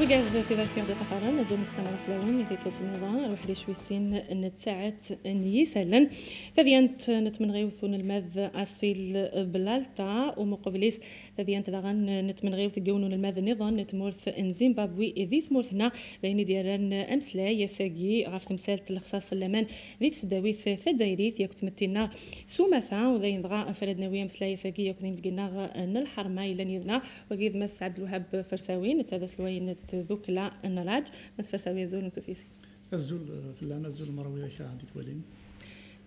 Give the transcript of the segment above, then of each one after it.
وقاعد في ذاكرة قطرا نزوم متخمر فلاون يثيكلت النظام الواحد شويسين نتساعت نيسالن تذيانت نتمنغيوثون الماذ أسيل بلالتا ومقبليس تذيانت داغن نتمنغيوث قونون الماذ نظام نتمورث زيمبابوي ذي ثمورثنا لين دياران أمسلا يساقي غاف تمثال الخصاص اللمان ذي تسداويث ثدايريث يكتمتنا سومثا وذين دغا أفراد نوية أمسلا يساقي يكتين فقنا نالحرمة إلا نيذنا وقيد مس عبد الوهاب فرساوي نتسادس لوين ذوك لا النراج مس فرساوي زول نسوفيسي الزول في اللام الزول المروي شا عندي تولين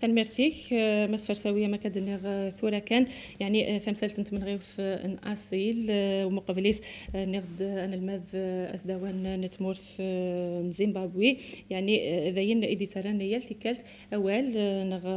تنمرتيك مس فرساوية ما كدنيغ ثورة كان يعني ثمثلت من غيوث ان اصيل ومقابليس نغد ان الماذ اسدوان نتمورث زيمبابوي يعني ذاين ايدي سران يلتي كلت اول نغ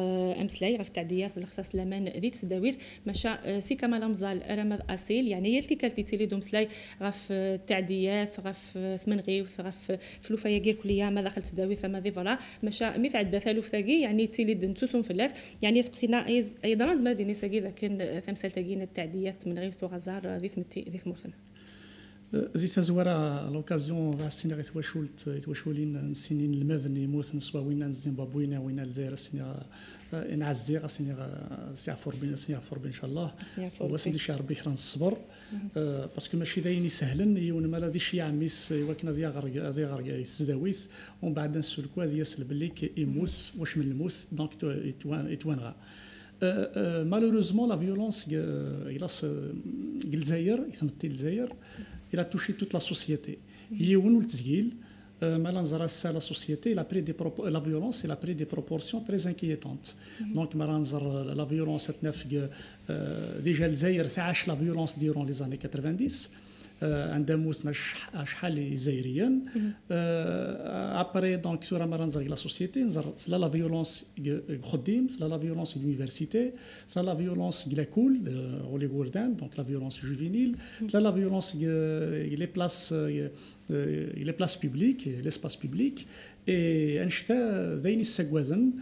امسلاي غف تعديات الاخصاص لمان ذيت سداويت مشا سي كمال امزال رمض اصيل يعني يلتي كلت تيلي دومسلاي غف تعديات غف ثمن غيوث غف ثلوفا يجير كليا ما دخلت سداويت ما ذي فلا مشا مثل ثالوث ثاقي يعني تيلي نتوسم في اللاس يعني يسقسينا اي دران ما ديني ساقي لكن ثمثال تاقين التعديات من غير غزار ذي ثمرثنا زي تزورا لوكازيون فاسينا غير توشولين سنين الماذن يموت نسوا وين زيمبابوينا وين الجزائر سنين نعزي غاسيني سيعفر بين ان شاء الله وسندي شي ربي يحرن الصبر باسكو ماشي دايني سهلا يون ما لا شي عميس ولكن هذه غرق يتزداويس ومن بعد نسولكو هذه يسل بلي يموت واش من الموت دونك يتوانغا malheureusement la violence الجزائر يتمثل الجزائر il a touché toute la société يون التسجيل Malanzara, la société, la violence, elle a pris des proportions très inquiétantes. Donc, la violence, déjà, la violence durant les années 90. عندما شحال جزائريا ابري دونك سورا مرانزر لا سوسيتي نزر لا فيولونس خديم لا فيولونس يونيفرسيتي لا فيولونس لا كول ولي غوردان دونك لا فيولونس جوفينيل لا فيولونس لي بلاس بوبليك ليسباس بوبليك اي انشتا زين السكوازن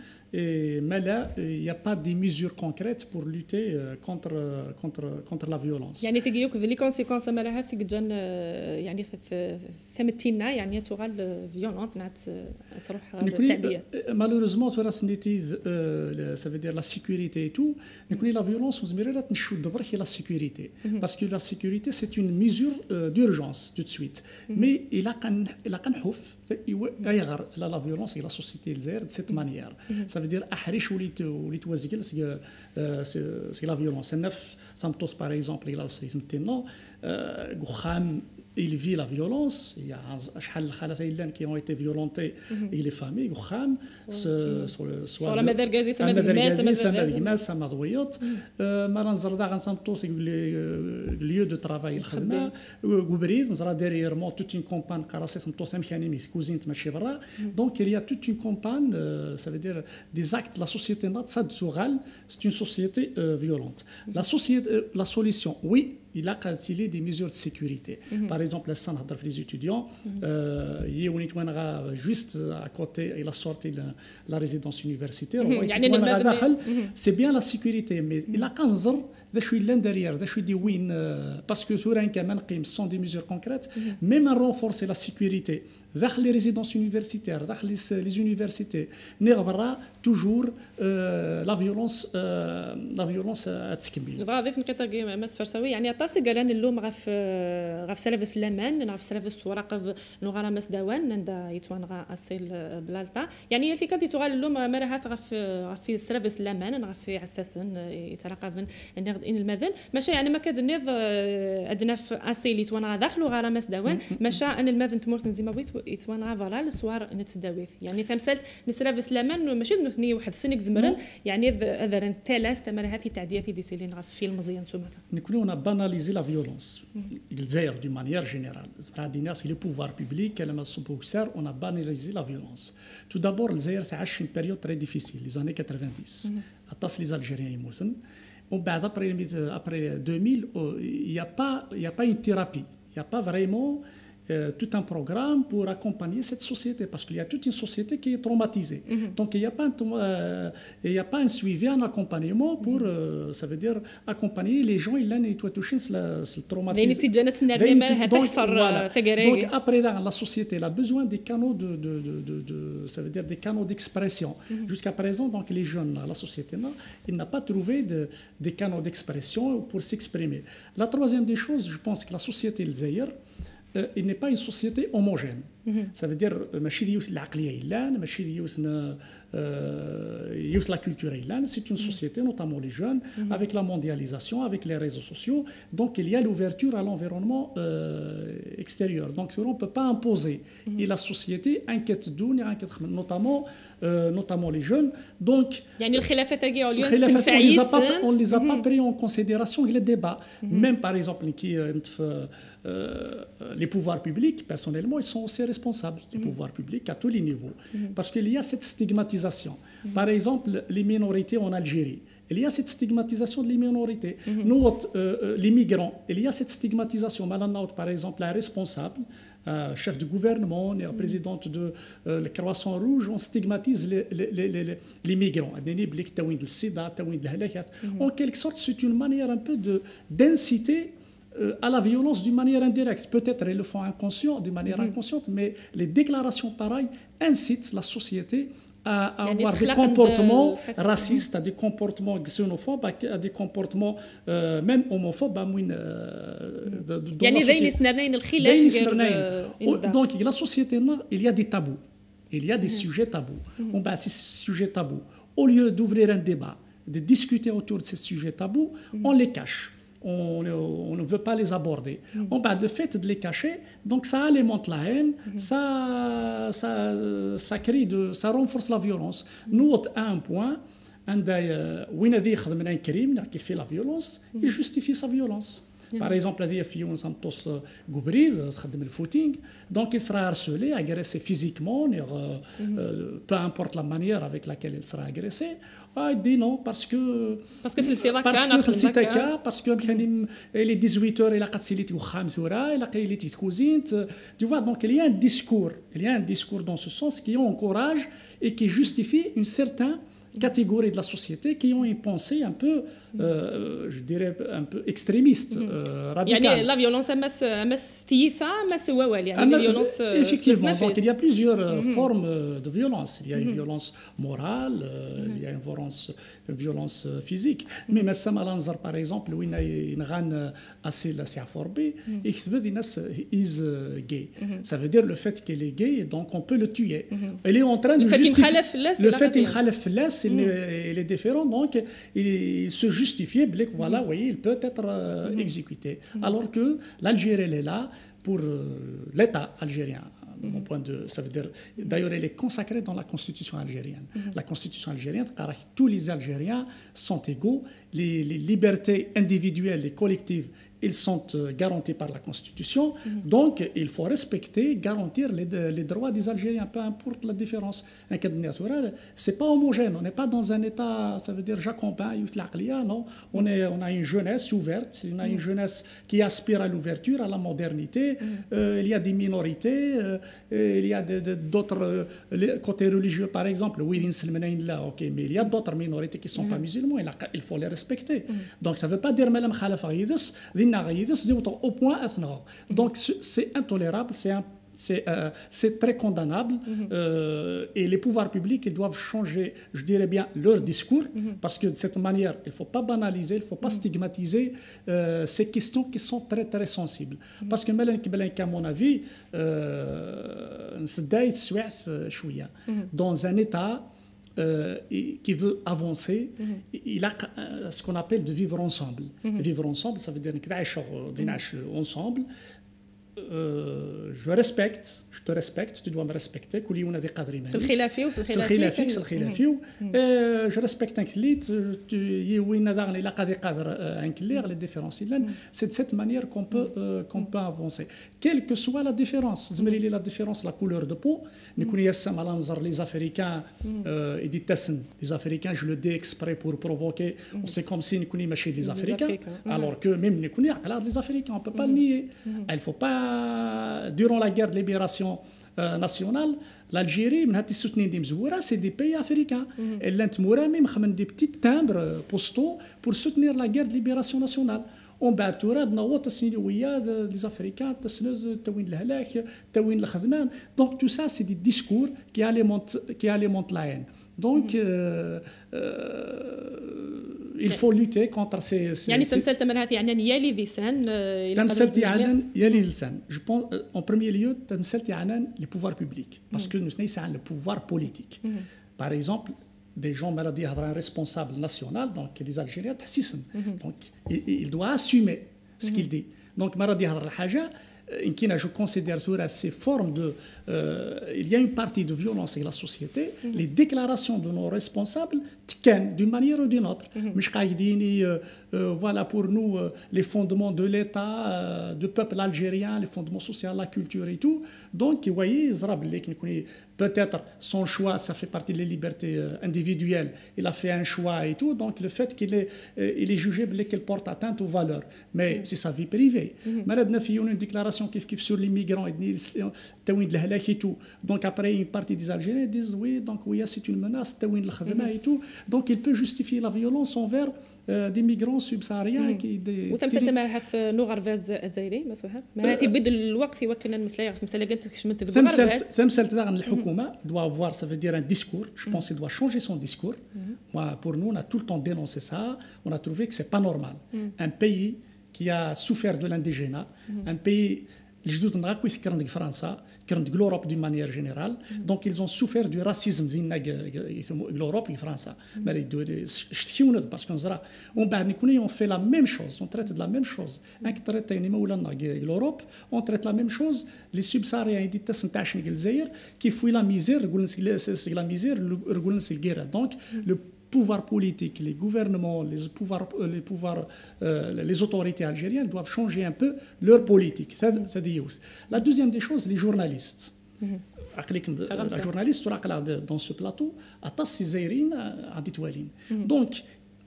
mais là, il n'y a pas de mesures concrètes pour lutter contre la violence. يعني تجيوك ذي كونسيكونس ما لها تجن يعني ثمتينا يعني تغال فيولونت نعت تروح بالتعدية. Malheureusement, ça veut dire la sécurité et tout. نكوني la violence وزميرة نشود دبر هي la sécurité. Parce que la sécurité c'est une mesure d'urgence tout de suite. Mais il a qu'un حف يغير la violence et la société الجزائر de cette manière. Ça veut dire أحرش وليت وزجل c'est la violence. النف سامتوس par exemple il a يسمتنا قخام il vit la violence. Il y a شحال الخالات اللان qui ont été violentées et les familles قخام sur la مدرجازي سما سما ضويط ما نزر دا غنسامتوس lieu de travail الخدمه وبريد نزرا ديرييرمون toute une campagne قراصي سامتوس مشاني مي كوزينت ماشي برا donc il y a toute une campagne ça veut dire des actes la société nat ça c'est une société violente la solution oui il a calculé des mesures de sécurité. Par exemple, les étudiants, juste à côté, il a sorti la résidence universitaire. C'est bien la sécurité, mais il a 15 ans. derrière, parce que sur un camin, sont des mesures concrètes, même à renforcer la sécurité. Les résidences universitaires, les universités, toujours la violence à تكمل. ضاف نقطة مس فرساوي يعني طاسي قالان اللوم غف سلف سلامان نغف سلف السوراق نغرا مس دوان نندا يتوان غا اصيل بلالتا يعني في كانت تغال اللوم ما راه غف سلف سلامان غف عساسن يتراقبن نغد ان المذن ماشي يعني ما كاد نيض ادنا في اصيل يتوان غا داخل غرا مس دوان ماشي ان المذن تمورت نزيمبابوي يتوان غا فوالا السوار نتداويث يعني تمثال نسلف سلامان ماشي نثني واحد سنك زمرن يعني اذا ثلاث تمرها في تعديات دي سيلين غف في المزيان سومثا نكونوا banaliser la violence. الجزائر d'une manière générale. C'est le pouvoir public, on a banalisé la violence. Tout d'abord, الجزائر تعيش une période très difficile, les années 90. Atas les Algériens يموتن. Après 2000, il n'y a pas une thérapie. Il n'y a pas vraiment tout un programme pour accompagner cette société, parce qu'il y a toute une société qui est traumatisée. Donc il n'y a pas un suivi, un accompagnement pour, ça veut dire, accompagner les gens, ils ont touché le traumatisme. Donc après, la société elle a besoin des canaux ça veut dire des canaux d'expression. Jusqu'à présent, donc les jeunes, la société, il n'a pas trouvé des canaux d'expression pour s'exprimer. La troisième des choses, je pense que la société algérienne, il n'est pas une société homogène. Ça veut dire ماشي ديوث العقليه إلان ماشي ديوث la culture إلان. C'est une société, notamment les jeunes, avec la mondialisation, avec les réseaux sociaux. Donc il y a l'ouverture à l'environnement extérieur. Donc on ne peut pas imposer. Et la société inquiète notamment les jeunes. Donc on ne les a pas pris en considération les débats. Même par exemple les pouvoirs publics, personnellement, ils sont aussi responsables, les pouvoirs publics à tous les niveaux. Parce qu'il y a cette stigmatisation. Par exemple, les minorités en Algérie. Il y a cette stigmatisation des minorités. Nous, les migrants, il y a cette stigmatisation. Par exemple, la responsable, chef de gouvernement, présidente de la Croissant Rouge, on stigmatise les migrants. En quelque sorte, c'est une manière un peu d'inciter à la violence d'une manière indirecte. Peut-être ils le font d'une manière inconsciente, mais les déclarations pareilles incitent la société à avoir des comportements racistes, à des comportements xénophobes, à des comportements même homophobes. Donc la société, il y a des tabous, il y a des sujets tabous. Ces sujets tabous, au lieu d'ouvrir un débat, de discuter autour de ces sujets tabous, on les cache. On ne veut pas les aborder. Le fait de les cacher, donc ça alimente la haine, ça renforce la violence. Nous, à un point, qui fait la violence, il justifie sa violence. Par exemple, il y a un footing, donc il sera harcelé, agressé physiquement, peu importe la manière avec laquelle il sera agressé. Il dit non parce que c'est le cas, parce que il est 18h, il a 4 tu vois, donc il y a un discours dans ce sens qui encourage et qui justifie une certaine catégories de la société qui ont une pensée un peu, je dirais, un peu extrémiste, radicale. La violence, effectivement, donc il y a plusieurs formes de violence. Il y a une violence morale, il y a une violence physique. Mais par exemple, où il y a une grande assez la forbe, is gay. Ça veut dire le fait qu'il est gay, donc on peut le tuer. Il est en train de justifier le fait qu'il il est différent, donc il se justifie, voilà, oui, il peut être exécuté. Alors que l'Algérie, elle est là pour l'État algérien. De mon point de vue, ça veut dire, d'ailleurs, elle est consacrée dans la Constitution algérienne. La Constitution algérienne, car tous les Algériens sont égaux, les libertés individuelles et collectives, ils sont garantis par la Constitution. Donc, il faut respecter, garantir les droits des Algériens, peu importe la différence. Un cas naturel, ce n'est pas homogène. On n'est pas dans un état, ça veut dire jacobin, non. On a une jeunesse ouverte, on a une jeunesse qui aspire à l'ouverture, à la modernité. Il y a des minorités, il y a d'autres côtés religieux, par exemple. Oui, mais il y a d'autres minorités qui ne sont pas musulmans. Il faut les respecter. Donc, ça ne veut pas dire au point. Donc c'est intolérable, c'est très condamnable et les pouvoirs publics ils doivent changer, je dirais bien, leur discours parce que de cette manière, il ne faut pas banaliser, il ne faut pas stigmatiser ces questions qui sont très très sensibles. Parce que à mon avis, dans un état qui veut avancer, il a ce qu'on appelle de vivre ensemble. Vivre ensemble, ça veut dire ensemble. Je te respecte, tu dois me respecter. Je respecte les différences. C'est de cette manière qu'on peut avancer. Quelle que soit la différence, la différence, la couleur de peau, les Africains, les Africains, je le dis exprès pour provoquer, c'est comme si nous connaissions les Africains, alors que même les Africains, on ne peut pas le nier. Il ne faut pas durant la guerre de libération nationale, l'Algérie, c'est des pays africains. Et l'Antmoura même des petits timbres postaux pour soutenir la guerre de libération nationale. On bat tout le monde, les Africains, donc tout ça, c'est des discours qui alimentent la haine. Donc, il faut lutter contre ces... يعني تمثال تمرات يعني يلي ذيسان تمثال يعنان يلي لسان. Je pense en premier lieu تمثال يعنان les pouvoirs publics parce que nous sommes le pouvoir politique. Par exemple, des gens malades un responsable national, donc les Algériens donc il doit assumer ce qu'il dit. Donc malade الحاجة je considère que ces formes de il y a une partie de violence dans la société. Les déclarations de nos responsables tiennent d'une manière ou d'une autre. Voilà pour nous les fondements de l'État, du peuple algérien, les fondements sociaux, la culture et tout. Donc, vous voyez, peut-être son choix, ça fait partie des libertés individuelles. Il a fait un choix et tout. Donc, le fait qu'il est jugé qu'il porte atteinte aux valeurs. Mais c'est sa vie privée. Malheureusement, il y a une déclaration qui sur les migrants et tout. Donc, après, une partie des Algériens disent oui, donc oui, c'est une menace, et tout. Donc, il peut justifier la violence envers des migrants subsahariens qui وتمثل مرحف نوغر فاز الجزائري مسوحه معناتها بدل الوقت يوكلنا المسلا يعرف مسلا قالت كش من تمثل تاع الحكومه doit avoir ça veut dire un discours. Je pense qu'il doit changer son discours. Moi, pour nous, on a tout le temps dénoncé ça. On a trouvé que c'est pas normal. Un pays qui a souffert de l'indigénat, un pays الجدود نغاكو يفكرنا فرنسا كرند l'Europe d'une manière générale. Donc ils ont souffert du racisme l'Europe et France. Mais parce qu'on on fait la même chose, on traite de la même chose. L'Europe, on traite la même chose. Les subsahariens qui fouillent la misère, donc le pouvoir politique, les gouvernements, les autorités algériennes doivent changer un peu leur politique. La deuxième des choses, les journalistes. La journaliste dans ce plateau a tassé Zairine à Ditoualine. Donc,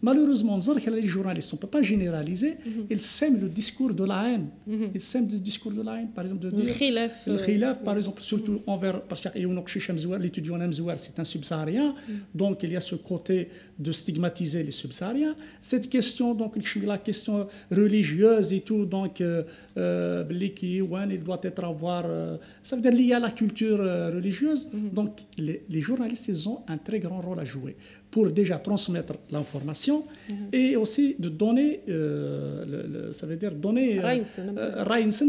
malheureusement, les journalistes, on ne peut pas généraliser, ils sèment le discours de la haine. Ils sèment le discours de la haine, par exemple, de dire... Le khilaf, par exemple, surtout envers... Parce que l'étudiant Mzouar, c'est un subsaharien, donc il y a ce côté de stigmatiser les subsahariens. Cette question, donc, la question religieuse et tout, donc, il doit être avoir... Ça veut dire lié à la culture religieuse. Donc, les journalistes, ils ont un très grand rôle à jouer pour déjà transmettre l'information et aussi de donner, ça veut dire donner,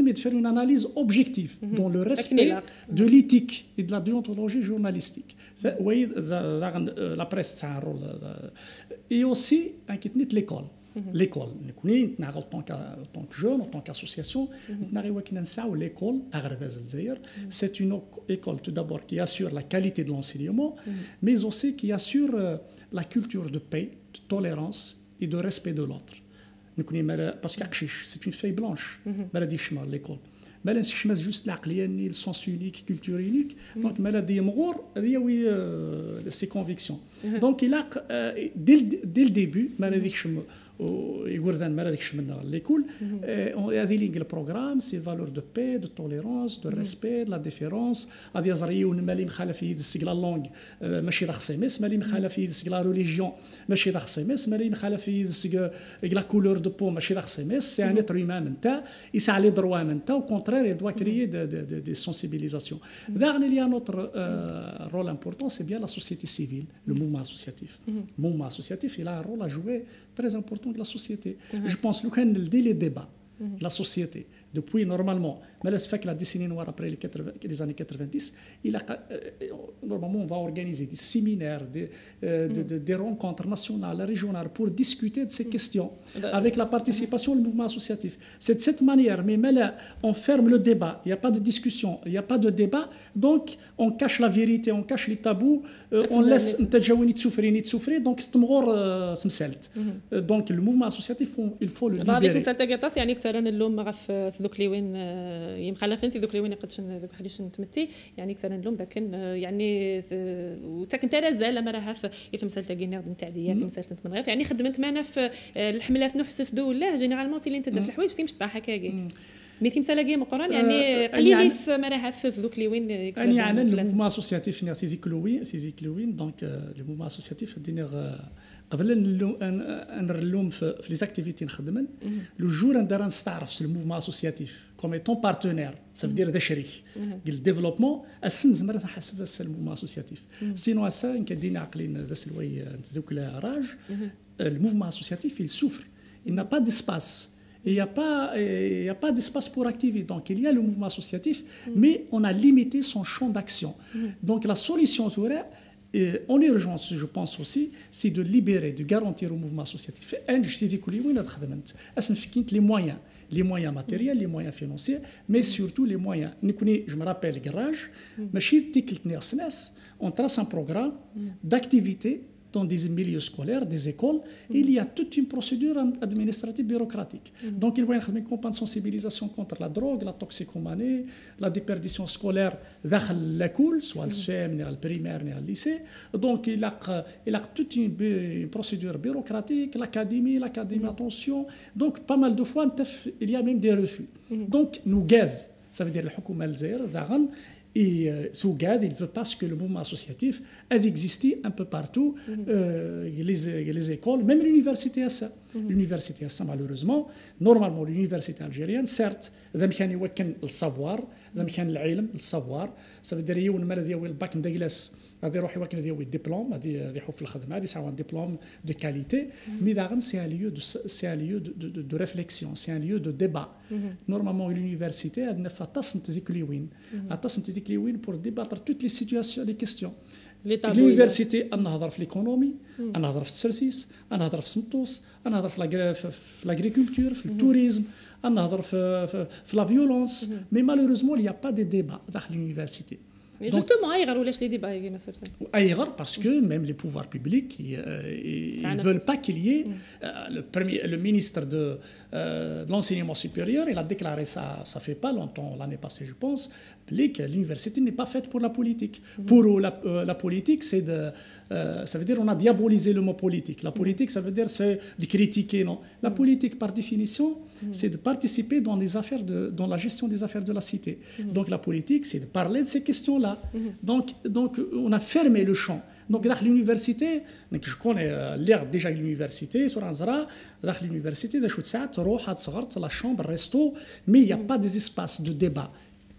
mais de faire une analyse objective dans le respect de l'éthique et de la déontologie journalistique. Oui, la presse a un rôle. Et aussi, l'école. L'école, en tant que jeune, en tant qu'association, l'école, c'est une école tout d'abord qui assure la qualité de l'enseignement, mais aussi qui assure la culture de paix, de tolérance et de respect de l'autre. Parce que c'est une feuille blanche, l'école. Mais c'est juste le sens unique, culture unique. Donc, ses convictions. Donc, il a, dès le début, l'école, on a des lignes le programme, c'est valeurs de paix, de tolérance, de respect, de la déférence. La langue, la religion, la couleur de peau, c'est un être humain, il a les droits, au contraire, il doit créer des sensibilisations. Il y a un autre rôle important, c'est bien la société civile, le mouvement associatif. Le mouvement associatif, il a un rôle à jouer très important de la société. Je pense que les débats, la société, depuis normalement, mais la décennie noire après les années 90, normalement on va organiser des séminaires, des rencontres nationales, régionales pour discuter de ces questions avec la participation du mouvement associatif. C'est de cette manière, mais là, on ferme le débat, il n'y a pas de discussion, il n'y a pas de débat, donc on cache la vérité, on cache les tabous, on laisse souffrir, donc c'est donc le mouvement associatif, il faut le libérer. في ذوك اللي وين يمخلفين في ذوك اللي وين يقدش ذوك حديش نتمتي يعني كثر لهم لكن يعني وتاك انت رازال ما راه في مساله تاعنا نتاع ديا في مساله من غير يعني خدمت معنا في الحملات نحسس دولاه جينيرالمون اللي انت في الحوايج تيمش طاحه كاكي مي كيمسا لاقي مقران يعني قليلي في مراه في ذوك اللي وين يعني الموفمون اسوسياتيف نيا تيزي كلوين دونك لو موفمون اسوسياتيف دينيغ قبل نرلوم في لي زاكتيفيتي نخدمن لو جور ندار نستعرف في الموفمون اسوسياتيف كوم ايتون بارتنير سا فدير هذا شريك قال ديفلوبمون السن زعما نحسب الموفمون اسوسياتيف سينو اسا ان كدينا عقلين ذا سلوي نتزوك لا راج الموفمون اسوسياتيف il souffre il n'a pas d'espace. Il n'y a pas d'espace pour activer. Donc, il y a le mouvement associatif, mais on a limité son champ d'action. Donc, la solution serait, en urgence, je pense aussi, c'est de libérer, de garantir au mouvement associatif les moyens matériels, les moyens financiers, mais surtout les moyens. Je me rappelle, garage, on trace un programme d'activité dans des milieux scolaires, des écoles, il y a toute une procédure administrative bureaucratique. Donc, il y a une campagne de sensibilisation contre la drogue, la toxicomanie, la déperdition scolaire dans l'école, soit le CM, le primaire, le lycée. Donc, il y a toute une procédure bureaucratique, l'académie, attention. Donc, pas mal de fois, il y a même des refus. Donc, nous gaz, ça veut dire le Houkouma al-Zaïr, et Sougad, il veut pas que le mouvement associatif ait existé un peu partout, les écoles, même l'université à ça. L'université à ça, malheureusement, normalement, l'université algérienne, certes, le savoir, le savoir, ça veut dire qu'il y a le bac d'Eglas. غادي يروح يوكل ديال الدبلوم غادي يحوف في الخدمه غادي يساوي دبلوم دو كاليتي مي داغن سي ان ليو دو ريفليكسيون سي ان ليو دو ديبا نورمالمون لونيفرسيتي عندنا فيها تاسنتيكليوين بور ديباتر توت لي سيتوياسيون لي كيستيون لونيفرسيتي نهضر في ليكونومي نهضر في التسرسيس نهضر في السمطوس نهضر في لاغريكولتور في التوريزم نهضر في لا فيولونس مي مالوروزمون il y a pas de débat داخل l'université. Justement, Aïgar, ou les débats, Aïgar, parce que même les pouvoirs publics, ils ne veulent pas qu'il y ait le ministre de l'enseignement supérieur, il a déclaré ça fait pas longtemps, l'année passée, je pense, que l'université n'est pas faite pour la politique. Pour la politique, c'est ça veut dire on a diabolisé le mot politique. La politique, ça veut dire c'est de critiquer, non. La politique, par définition, c'est de participer dans la gestion des affaires de la cité. Donc la politique, c'est de parler de ces questions-là. Donc on a fermé le champ. Donc dans l'université, je connais l'air déjà de l'université, sur Anzara, dans l'université, la chambre, le resto, mais il n'y a pas des espaces de débat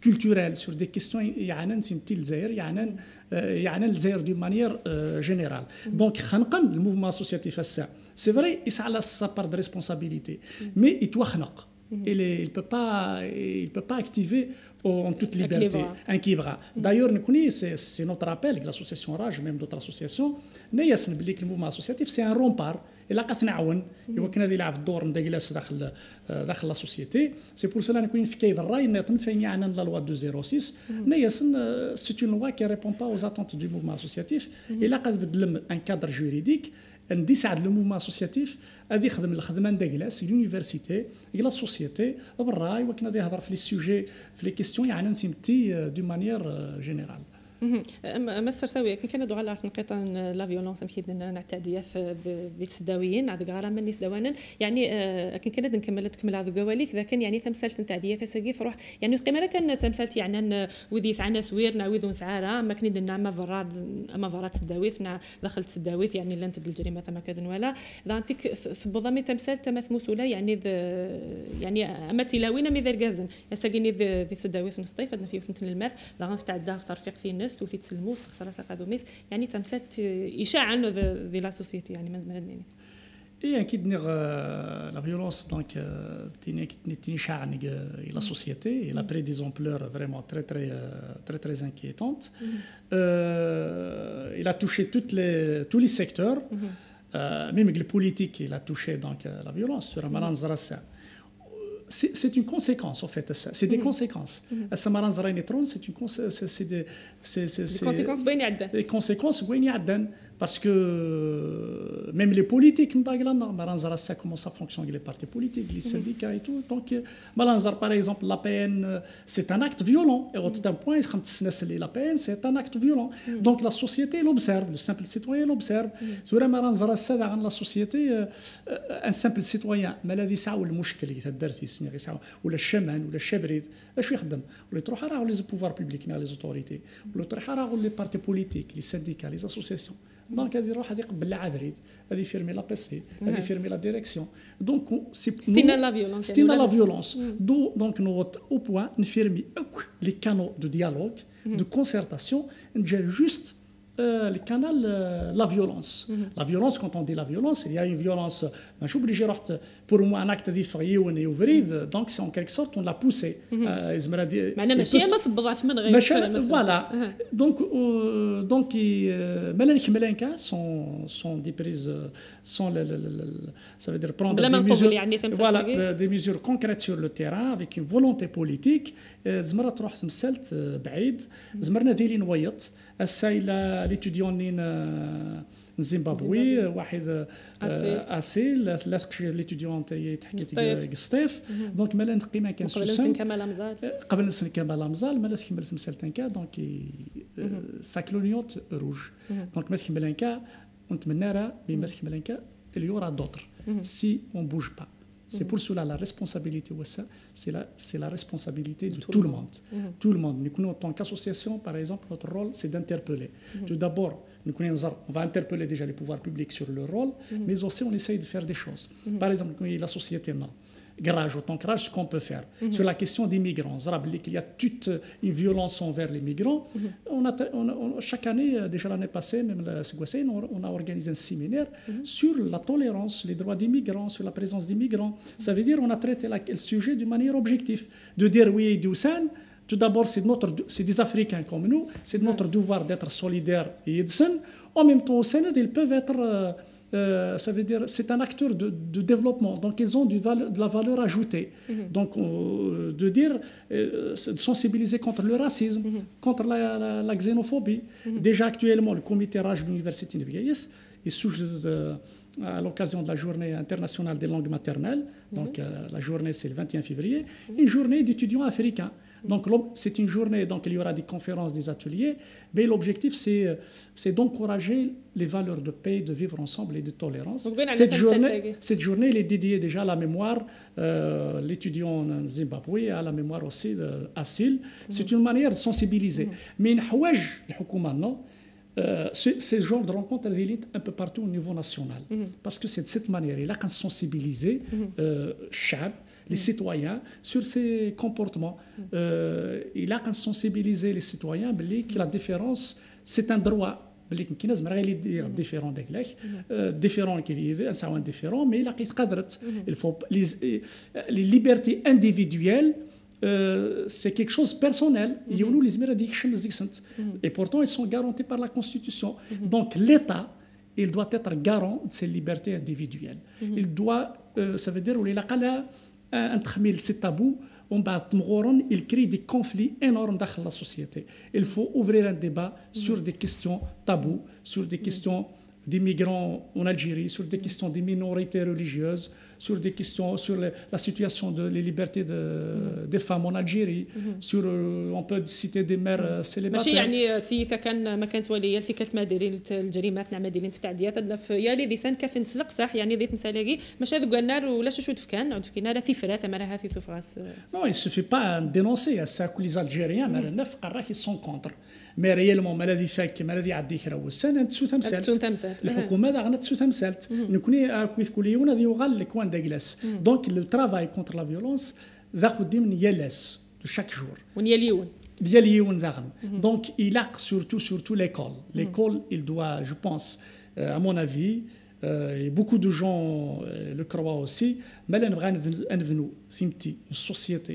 culturel sur des questions d'une manière générale. Donc le mouvement associatif, c'est vrai, il a sa part de responsabilité, mais il doit il ne peut pas activer en toute liberté un kibra. D'ailleurs, c'est notre appel que l'association RAJ, même d'autres associations, le mouvement associatif, c'est un rempart. Et là, il y a un دور مدجلس داخل la société. C'est pour cela que nous avons la loi 206. C'est une loi qui ne répond pas aux attentes du mouvement associatif. Et là, un cadre juridique. نساعد لو موفمون اسوسياتيف غادي يخدم الخدمه نداكلاس لونيفرسيتي لا سوسيتي بالراي وكنا غادي يهضر في لي سوجي في لي كيستيون يعني نسمتي دو مانيير جينيرال. مسفر سوي كان ندعو على نقطة لا فيولونس مكيد نعتديها في ذيك السداويين عاد غير من الناس دوانا يعني كان نكمل هذا قواليك اذا كان يعني تمثلت نتاع ديا ساقي فروح يعني قيمه كان تمثلت يعني ودي سعنا سوير نعويذ سعاره ما كني درنا ما فرات سداويث دخلت سداويث يعني لا انت بالجريمه ما كذن ولا دانتك بضمي تمثلت مسؤوله يعني يعني اما تلاوينا مي ذا غازن ساقيني ذي سداويث نصطيف هذا في ثنت الماث لا غنفتع الدار ترفيق في الناس توتي تسلموس خساره ساقادو ميس يعني تمثلت اشاعه ذي لا سوسيتي يعني مازال يعني Et أكيد la violence donc تني شاع la société elle a pris des ampleurs vraiment très inquiétantes. Il a touché tous les secteurs, même le politique il a touché donc la violence sur Ramadan Zarassa. C'est une conséquence en fait ça. C'est des conséquences. السمران زراين يترون c'est des conséquences بين يعدن. Parce que même les politiques, comment ça fonctionne, les partis politiques, les syndicats et tout. Donc, par exemple, la PN, c'est un acte violent. Et au d'un point, la PN, c'est un acte violent. Donc, la société l'observe, le simple citoyen l'observe. La société, un simple citoyen, maladie ça ou le mouchkel, ou le chemin, ou le chebrid, les pouvoirs publics, les autorités, les partis politiques, les syndicats, les associations. Donc, il y a des fermer la PC, il fermer la direction. Donc, c'est la violence. C'est la violence. Donc, nous au point de fermer les canaux de dialogue, de concertation, juste le canal la violence. La violence, quand on dit la violence, il y a une violence. Je suis obligé, pour moi, un acte d'effrayé ou donc c'est en quelque sorte, on l'a poussé. Voilà. Donc, Melenka sont des prises, ça veut dire prendre des mesures, voilà, des mesures concrètes sur le terrain avec une volonté politique. زمرات رحت مسلت بعيد زمرنا ديالي نويط السايله ليتوديون زيمبابوي واحد اسيل ثلاث ليتوديون تحكي قسطيف دونك مالا نقي ما كان سوسن قبل نسن كمال مزال مالا كملت مسلتن كا دونك ساكلونيوت روج دونك ما كملن كا ونتمنى راه بما كملن كا اليورا دوتر سي اون بوج با. C'est pour cela la responsabilité, c'est la responsabilité de tout le monde. Tout le monde. Nous, en tant qu'association, par exemple, notre rôle, c'est d'interpeller. Tout d'abord, on va interpeller déjà les pouvoirs publics sur leur rôle, mais aussi on essaye de faire des choses. Par exemple, la société, non. Garage, autant que ce qu'on peut faire. Sur la question des migrants, il y a toute une violence envers les migrants. Chaque année, déjà l'année passée, même on a organisé un séminaire sur la tolérance, les droits des migrants, sur la présence des migrants. Ça veut dire qu'on a traité le sujet d'une manière objective. De dire oui, Dousan, tout d'abord, c'est des Africains comme nous, c'est de notre devoir d'être solidaires et Edson. En même temps, au Sénat, ils peuvent être... ça veut dire c'est un acteur de développement, donc ils ont de la valeur ajoutée. Donc de dire, de sensibiliser contre le racisme, contre la xénophobie. Déjà actuellement, le comité RAJ de l'Université de Bigaïs est à l'occasion de la journée internationale des langues maternelles, donc la journée c'est le 21 février, une journée d'étudiants africains. Donc c'est une journée, donc il y aura des conférences, des ateliers, mais l'objectif c'est d'encourager les valeurs de paix, de vivre ensemble et de tolérance. Cette journée elle est dédiée déjà à la mémoire, l'étudiant en Zimbabwe, à la mémoire aussi d'Assil. C'est une manière de sensibiliser. Mais non, ces genres de rencontres élites un peu partout au niveau national. Parce que c'est de cette manière, il a qu'à sensibiliser les citoyens sur ces comportements. Il a qu'à sensibiliser les citoyens que la différence, c'est un droit. Différent mais il faut les libertés individuelles. C'est quelque chose de personnel. Et pourtant, ils sont garantis par la Constitution. Donc, l'État, il doit être garant de ces libertés individuelles. Il doit, ça veut dire, c'est tabou, il crée des conflits énormes dans la société. Il faut ouvrir un débat sur des questions tabous, sur des questions des migrants en Algérie, sur des questions des minorités religieuses, sur des questions sur la situation des libertés des femmes en Algérie, sur on peut citer des mères célibataires. ماشي يعني تيتا كان ما كانت وليه في كلت مديرين الجريمات نعم مديرين التعديات في يا لي ديسان كافين سلق صح يعني ديت مسالاقي ماشي هذوك النار ولا شو دفكان عود فينا راه في فرات مرها في فراس. Non, il suffit pas de dénoncer ça que les Algériens مرنا في قراك ils sont contre. Mais réellement مالذي فاك مالذي عدي كرا والسنه تسو تمثلت الحكومه دا غنا تسو تمثلت نكوني كويت كوليون ذي يغال لكوان داغلاس دونك لو ترافاي كونتر لا فيولونس ذاخذ دي من يلاس شاك جور ونياليون دياليون زاغن دونك il a surtout l'école il doit je pense à mon avis et beaucoup de gens le croient aussi mais là une société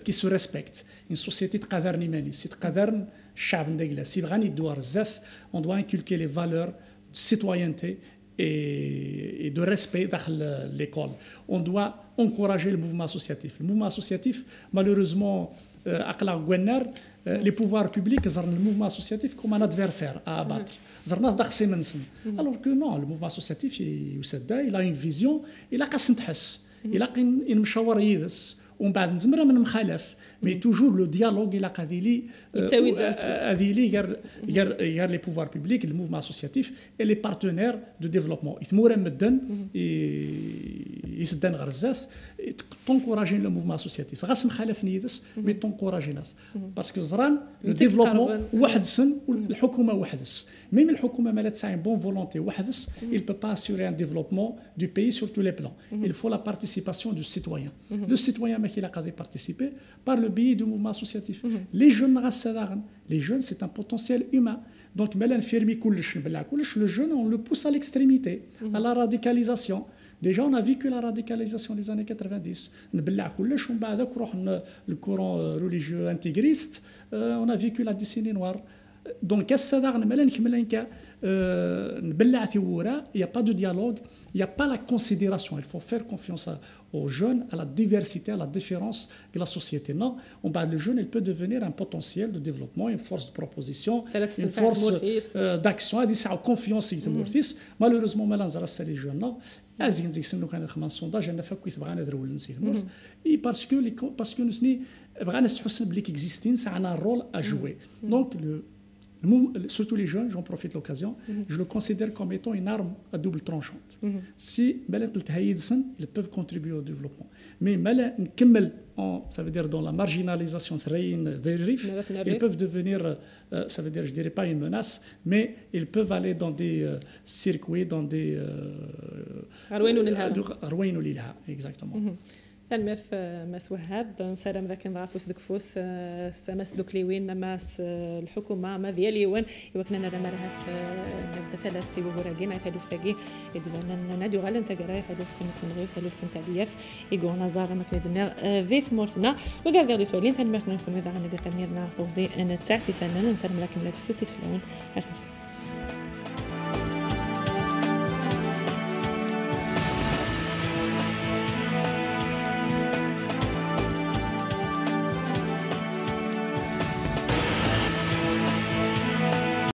qui se respecte une société تقدرني ماني تقدرن الشعب نداكلا سي بغاني يدوار الزاف on doit inculquer les valeurs de citoyenneté et de respect dans l'école. On doit encourager le mouvement associatif. Le mouvement associatif, malheureusement, les pouvoirs publics ont le mouvement associatif comme un adversaire à abattre. Alors que non, le mouvement associatif, il a une vision, il a qu'à s'intéresse, il a une مشاور يدس ومن بعد نزمر من مخالف مي توجور لو ديالوج الى قاديلي هذيلي غير لي بوفوار بوبليك الموفمون اسوسياتيف اي لي بارتنير دو ديفلوبمون يثمور مدن يسدان غرزات تونكوراجي لو موفمون اسوسياتيف غاس مخالف نيدس مي تونكوراجي ناس باسكو زران لو ديفلوبمون واحد السن والحكومه واحد الس ميم الحكومه مالها تسعى بون فولونتي واحد الس il peut pas assurer un développement du pays sur tous les plans il faut la participation du citoyen le citoyen qui a participer par le biais du mouvement associatif. Les jeunes, c'est un potentiel humain. Donc, le jeune, on le pousse à l'extrémité, à la radicalisation. Déjà, on a vécu la radicalisation des années 90. Le courant religieux intégriste, on a vécu la décennie noire. Donc, il n'y a pas de dialogue, il n'y a pas la considération. Il faut faire confiance aux jeunes, à la diversité, à la différence de la société. Non, le jeune, il peut devenir un potentiel de développement, une force de proposition, une force d'action. Confiance. Malheureusement, les jeunes, non. Parce que nous avons un rôle à jouer. Donc, surtout les jeunes, j'en profite de l'occasion, je le considère comme étant une arme à double tranchante. Si ils peuvent contribuer au développement. Mais ça veut dire dans la marginalisation, ils peuvent devenir, ça veut dire, je dirais pas une menace, mais ils peuvent aller dans des circuits, dans des... exactement. سالمير في ماس وهاب نسالم ذاك نضعفوس دك فوس سماس دوك ليوين ماس الحكومه ما ديالي وين يوكنا نرى مرها في ثلاث تيبوراكي مع ثالوث تاكي يدبنا نادو غالن تاكرا ثالوث من غير ثالوث تاع دياف يقولنا زار ما كندنا فيف مورثنا وكاع غير سؤالين ثاني ميرسي نكون اذا غندير تميرنا فوزي انا تساعتي سنه نسالم لكن لا تسوسي في اللون